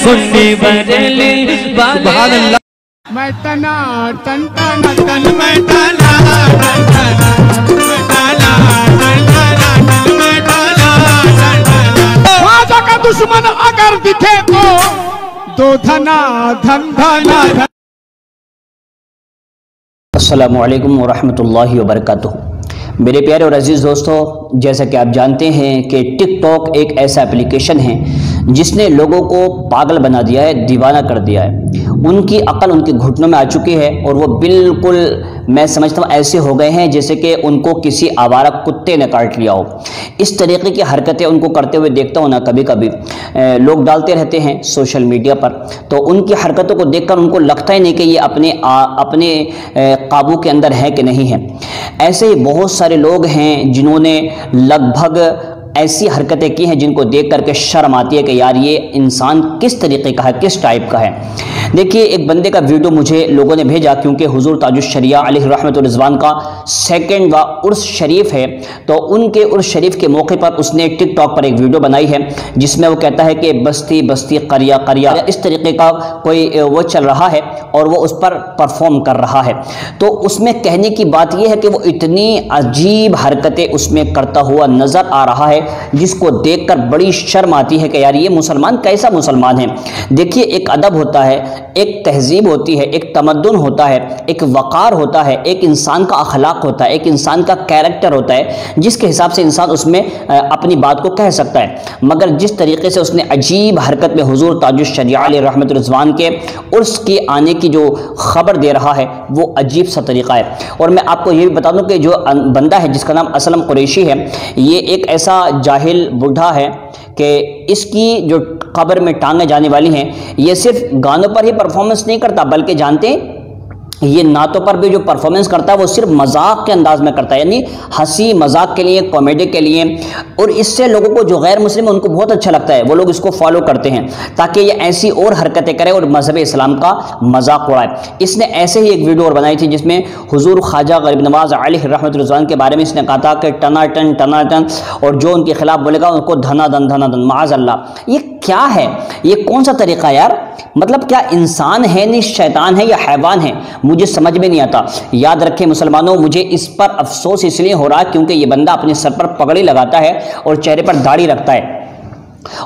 सुन्नी बरेली सुभान अल्लाह। मैं तना तन तना तन मैं तना तन तना मैं तना तन तना मैं तना तन तना। ख्वाजा का दुश्मन अगर दिखे तो दो धना धन धना धन। अस्सलामु अलैकुम वरहमतुल्लाहि वबरकातुहू। मेरे प्यारे और अजीज़ दोस्तों, जैसा कि आप जानते हैं कि टिकटॉक एक ऐसा एप्लीकेशन है जिसने लोगों को पागल बना दिया है, दीवाना कर दिया है। उनकी अक्ल उनके घुटनों में आ चुकी है और वो बिल्कुल, मैं समझता हूँ, ऐसे हो गए हैं जैसे कि उनको किसी आवारा कुत्ते ने काट लिया हो। इस तरीके की हरकतें उनको करते हुए देखता हूँ ना, कभी कभी लोग डालते रहते हैं सोशल मीडिया पर, तो उनकी हरकतों को देखकर उनको लगता ही नहीं कि ये अपने काबू के अंदर है कि नहीं है। ऐसे ही बहुत सारे लोग हैं जिन्होंने लगभग ऐसी हरकतें की हैं जिनको देख करके शर्म आती है कि यार ये इंसान किस तरीके का है, किस टाइप का है। देखिए, एक बंदे का वीडियो मुझे लोगों ने भेजा, क्योंकि हुजूर ताजुश शरिया अलैहि रहमत व रिज़वान का सेकंड व उर्स शरीफ है, तो उनके उर्स शरीफ के मौके पर उसने टिकटॉक पर एक वीडियो बनाई है जिसमें वो कहता है कि बस्ती बस्ती करिया करिया, इस तरीके का कोई वो चल रहा है और वो उस पर परफॉर्म कर रहा है। तो उसमें कहने की बात यह है कि वो इतनी अजीब हरकतें उसमें करता हुआ नजर आ रहा है जिसको देखकर बड़ी शर्म आती है कि यार ये मुसलमान कैसा मुसलमान है। देखिए, एक अदब होता है, एक तहजीब होती है, एक तमद्दुन होता है, एक वक़ार होता है, एक इंसान का अखलाक होता है, एक इंसान का कैरेक्टर होता है जिसके हिसाब से इंसान उसमें अपनी बात को कह सकता है। मगर जिस तरीके से उसने अजीब हरकत में हुजूर ताजुश शरिया अलैहि रहमत व रिज़वान के उर्स के आने की जो खबर दे रहा है वो अजीब सा तरीका है। और मैं आपको ये भी बता दूं कि जो बंदा है जिसका नाम असलम कुरैशी है, ये एक ऐसा जाहिल बुढ़ा है कि इसकी जो कब्र में टांगे जाने वाली हैं, ये सिर्फ गानों पर ही परफॉर्मेंस नहीं करता, बल्कि जानते हैं ये नातों पर भी जो परफॉर्मेंस करता है वो सिर्फ मजाक के अंदाज में करता है, यानी हंसी मजाक के लिए, कॉमेडी के लिए। और इससे लोगों को जो गैर मुस्लिम है उनको बहुत अच्छा लगता है, वो लोग इसको फॉलो करते हैं ताकि ये ऐसी और हरकतें करे और मजहब इस्लाम का मजाक उड़ाए। इसने ऐसे ही एक वीडियो और बनाई थी जिसमें हुजूर ख्वाजा गरीब नवाज अलैहि रहमत व रिज़वान के बारे में इसने कहा था कि टनाटन टनाटन, और जो उनके खिलाफ बोलेगा उनको धनाधन धनाधन, माअज़ल्लाह। ये क्या है? ये कौन सा तरीका यार? मतलब क्या इंसान है, नहीं शैतान है या हैवान है? मुझे समझ में नहीं आता। याद रखें मुसलमानों, मुझे इस पर अफसोस इसलिए हो रहा है क्योंकि ये बंदा अपने सर पर पगड़ी लगाता है और चेहरे पर दाढ़ी रखता है।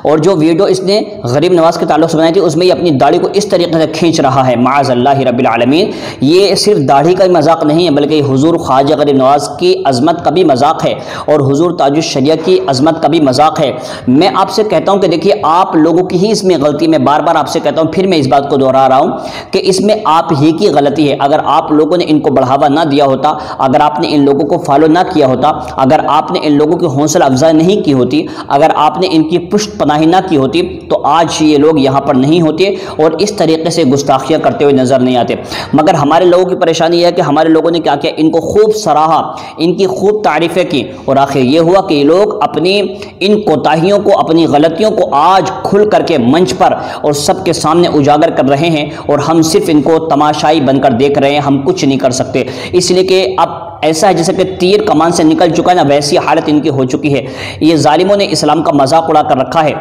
और जो वीडियो इसने गरीब नवाज के ताल्लुक से बनाई थी उसमें ये अपनी दाढ़ी को इस तरीके से खींच रहा है, माअज़ल्लाहि रब्बिल आलमीन। ये सिर्फ दाढ़ी का ही मजाक नहीं है, बल्कि हुजूर ख्वाजा गरीब नवाज की अजमत का भी मजाक है और हुजूर ताजुश शरिया की अजमत का भी मजाक है। मैं आपसे कहता हूं कि देखिए, आप लोगों की ही इसमें गलती, मैं बार बार आपसे कहता हूं, फिर मैं इस बात को दोहरा रहा हूं कि इसमें आप ही की गलती है। अगर आप लोगों ने इनको बढ़ावा ना दिया होता, अगर आपने इन लोगों को फॉलो ना किया होता, अगर आपने इन लोगों की हौसला अफजाई नहीं की होती, अगर आपने इनकी पुष्ट पनाही ना की होती, तो आज ये लोग यहाँ पर नहीं होते और इस तरीके से गुस्ताखियाँ करते हुए नजर नहीं आते। मगर हमारे लोगों की परेशानी यह है कि हमारे लोगों ने क्या किया, इनको खूब सराहा, इनकी खूब तारीफें की, और आखिर ये हुआ कि ये लोग अपनी इन कोताहियों को, अपनी गलतियों को आज खुल करके मंच पर और सबके सामने उजागर कर रहे हैं और हम सिर्फ इनको तमाशाई बनकर देख रहे हैं, हम कुछ नहीं कर सकते। इसलिए कि अब ऐसा है जैसे कि तीर कमान से निकल चुका है ना, वैसी हालत इनकी हो चुकी है। ये जालिमों ने इस्लाम का मजाक उड़ा कर रखा है।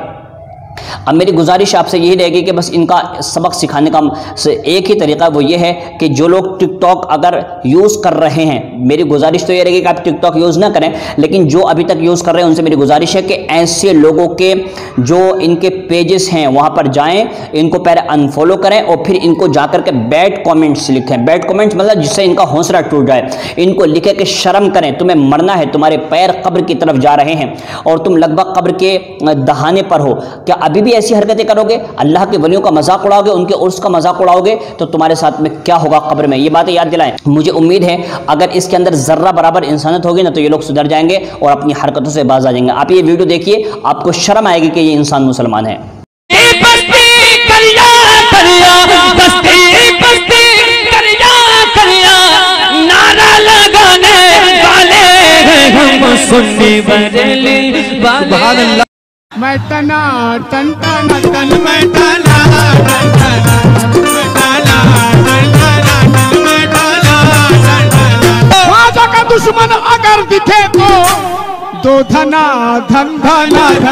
अब मेरी गुजारिश आपसे यही रहेगी कि बस इनका सबक सिखाने का एक ही तरीका वो ये है कि जो लोग टिकटॉक अगर यूज़ कर रहे हैं, मेरी गुजारिश तो ये रहेगी कि आप टिकटॉक यूज़ ना करें, लेकिन जो अभी तक यूज़ कर रहे हैं उनसे मेरी गुजारिश है कि ऐसे लोगों के जो इनके पेजेस हैं वहाँ पर जाएं, इनको पहले अनफॉलो करें और फिर इनको जाकर के बैड कॉमेंट्स लिखें। बैड कॉमेंट्स मतलब जिससे इनका हौसला टूट जाए। इनको लिखे कि शर्म करें, तुम्हें मरना है, तुम्हारे पैर कब्र की तरफ जा रहे हैं और तुम लगभग कब्र के दहाने पर हो। क्या अभी भी ऐसी हरकतें करोगे? अल्लाह के वलियों का मजाक उड़ाओगे, उनके उर्स का मजाक उड़ाओगे, तो तुम्हारे साथ में क्या होगा कब्र में? ये बातें याद दिलाएं। मुझे उम्मीद है अगर इसके अंदर जर्रा बराबर इंसानियत होगी ना तो ये लोग सुधर जाएंगे और अपनी हरकतों से बाज आ जाएंगे। आप ये वीडियो देखिए, आपको शर्म आएगी कि ये इंसान मुसलमान है। सुन्नी बरेली सुभान अल्लाह। मैं तना तन तना तन मैं तना तन तना मैं तना तन तना मैं तना तन तना। ख्वाजा का दुश्मन अगर दिखे तो दो धना धन धना धन।